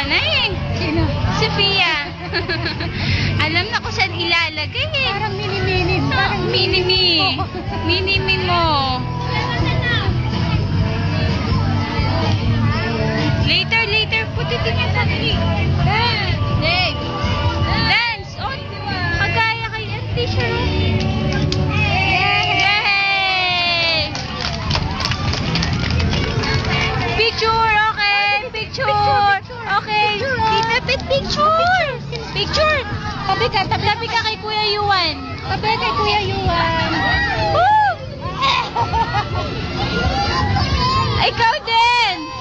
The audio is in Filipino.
nanay. Sino? Sophia. Alam na ko saan ilalagay eh. Parang mini-mini. Parang Mini-me. Mini-me mo. Later. Putitin niya sa Dance. Dance. Oh, kagaya kay T-shirt. Yay! Picture, okay. Picture. Okay. Tita, picture. Picture. Tabi ka kay Kuya Yuan. Tabi kay Kuya Yuan. Woo! Ikaw din.